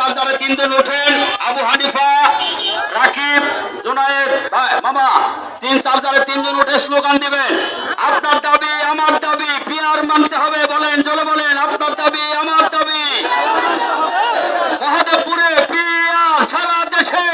চার্জারে 3 জন ওঠেন। আবু হানিফা, রাকিব, জুনায়েদ, মামা 3 চার্জারে 3 জন উঠে স্লোগান দিবেন। আপনার দাবি আমার দাবি, পিয়ার মানতে হবে। বলেন, জলে বলেন, আপনার দাবি আমার দাবি। মহাদেবপুরে পিয়ার, সারা দেশে